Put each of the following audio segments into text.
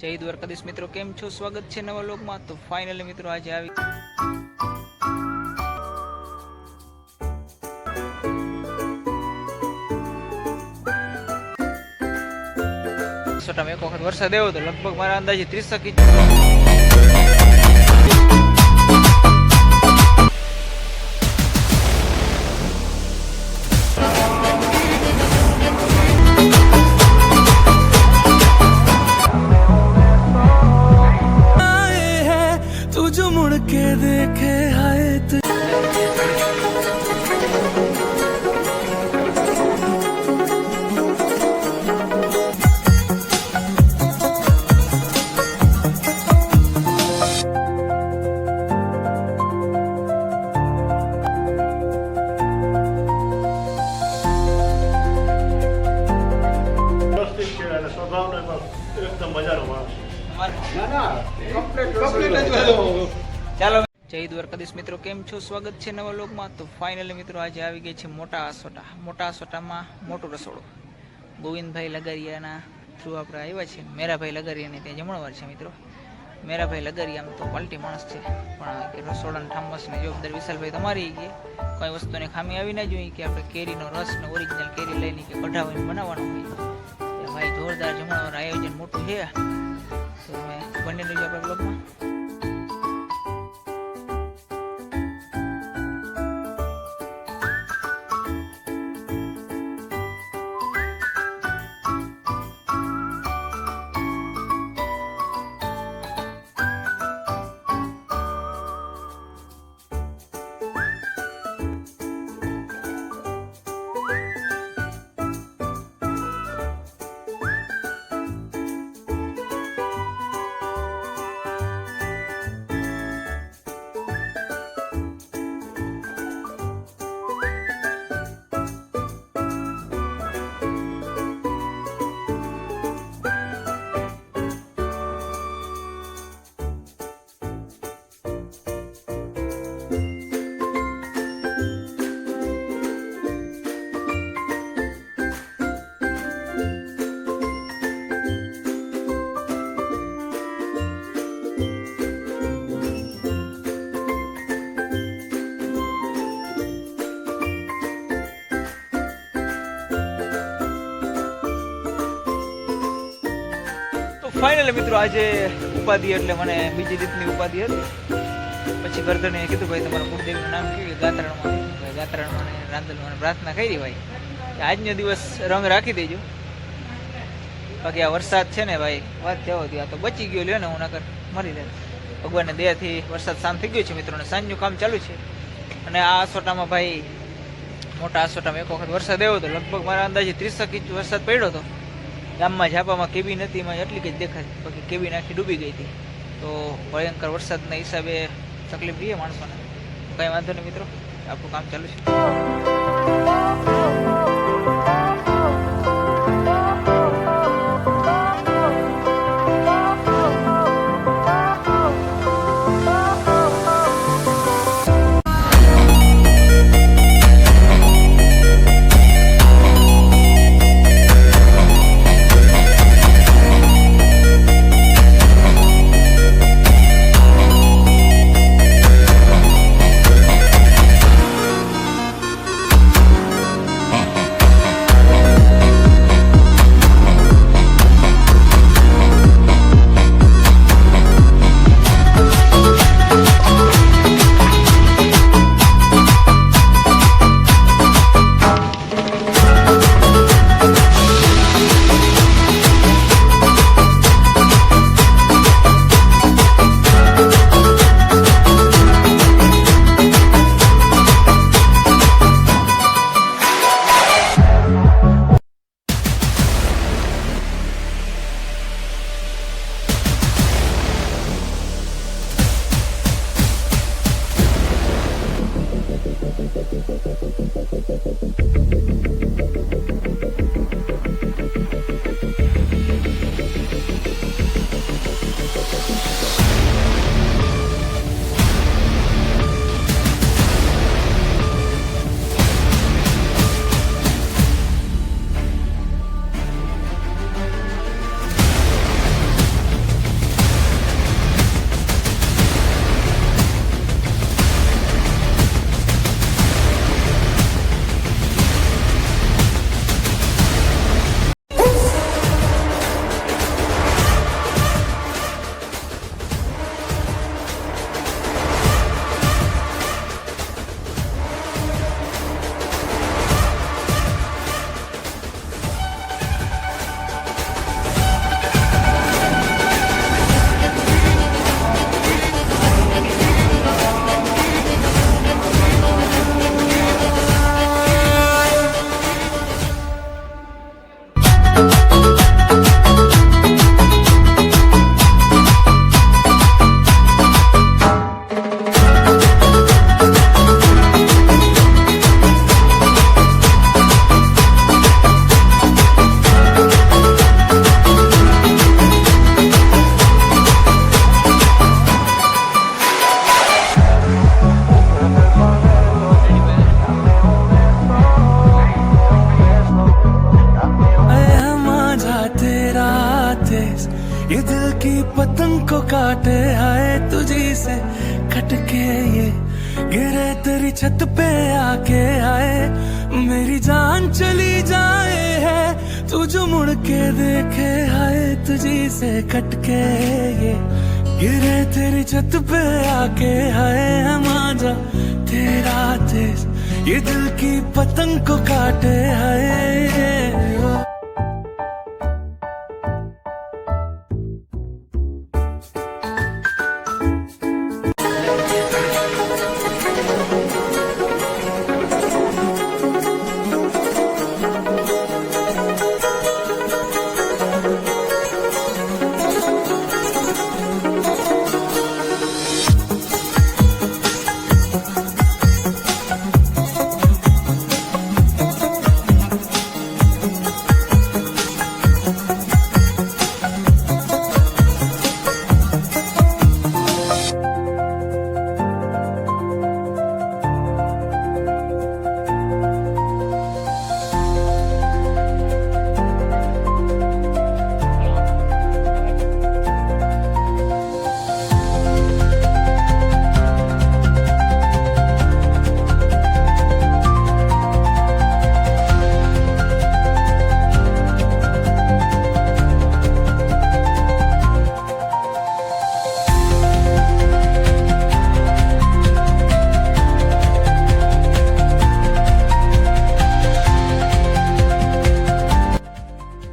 જય દ્વારકાધીશ મિત્રો, કેમ છો? સ્વાગત છે નવા લોકમાં. તો ફાઇનલી મિત્રો આજે આવી એક વખત વરસાદ આવ્યો હતો, લગભગ મારા અંદાજે 30 ઇંચ. जो मुड़ के देखे हाय एकदम मजा ચાલો, જય દ્વારકાધીશ મિત્રો, કેમ છો? સ્વાગત છે નવા લોકમાં. તો ફાઇનલી મિત્રો આજે આવી ગઈ છે મોટા આસોટામાં મોટું રસોડું. ગોવિંદભાઈ લગારિયાના થ્રુ આપણે આવ્યા છે. મેરાભાઈ લગારિયાને ત્યાં જમણવાર છે મિત્રો. મેરાભાઈ લગારિયા આમ તો પાલટી માણસ છે, પણ રસોડાના ઠામસની જવાબદાર વિશાલભાઈ તમારી કે કોઈ વસ્તુની ખામી આવી ના જોઈએ, કે આપણે કેરીનો રસ ને ઓરિજિનલ કેરી લઈને કે કઢાવીને બનાવવાનું હોય. ભાઈ જોરદાર જમણવાર આયોજન મોટું છે. તો અમે બંને રહીશું આપણા બ્લોગમાં. ફાઇનલી મિત્રો આજે ઉપાધિ એટલે મને બીજી રીતની ઉપાધિ હતી. પછી ગરદને કીધું ભાઈ તમારા કુળદેવીનું નામ કેવું? ગાત્રણમાં રાંદલમાં પ્રાર્થના કરી ભાઈ આજનો દિવસ રંગ રાખી દેજો. બાકી આ વરસાદ છે ને ભાઈ વાત જવો હતી, આ તો બચી ગયો લ્યો ને, હું નકર મરી જાય. ભગવાનને દયાથી વરસાદ શાંત થઈ ગયો છે મિત્રો, અને સાંજનું કામ ચાલુ છે. અને આ આસોટામાં ભાઈ મોટા આસોટામાં એક વખત વરસાદ આવ્યો હતો, લગભગ મારા અંદાજે 30 ઇંચ વરસાદ પડ્યો હતો. ગામમાં ઝાપામાં કેબી નથી, એમાં એટલી જ દેખાતી, બાકી કેબી આખી ડૂબી ગઈ હતી. તો ભયંકર વરસાદના હિસાબે તકલીફ રહીએ માણસોને. કંઈ વાંધો નહીં મિત્રો, આપણું કામ ચાલુ છે. ये दिल की पतंग को काटे हाय तुझी से कटके ये गिरे तेरी छत पे आके हाय मेरी जान चली जाए है तू जो मुड़ के देखे हाय तुझी से कटके ये गिरे तेरी छत पे आके हाय हम आजा तेरा देश ये दिल की पतंग को काटे हाय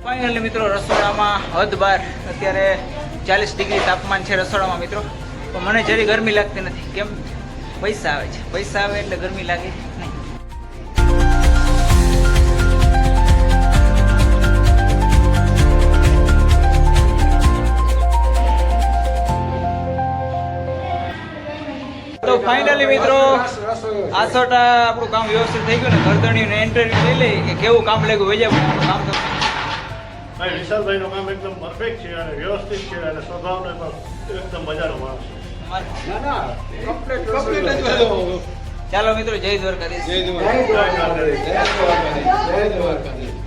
ફાઇનલી મિત્રો રસોડામાં હદ બાર અત્યારે 40 ડિગ્રી તાપમાન છે રસોડામાં મિત્રો. પણ મને જરી ગરમી લાગતી નથી. કેમ? પૈસા આવે છે. પૈસા આવે એટલે ગરમી લાગે નહીં. તો ફાઇનલી મિત્રો આસોટા આપણું કામ વ્યવસ્થિત થઈ ગયું ને ગરદણીને ઇન્ટરવ્યુ લઈ લઈ કે કેવું કામ લાગ્યું વેજાબ કામ તો ભાઈ વિશાલભાઈનું કામ એકદમ પરફેક્ટ છે અને વ્યવસ્થિત છે અને સ્વભાવનો પણ એકદમ મજાનો માણસ છે. ચાલો મિત્રો જય દ્વારકાધીશ. જય દ્વારકાધીશ.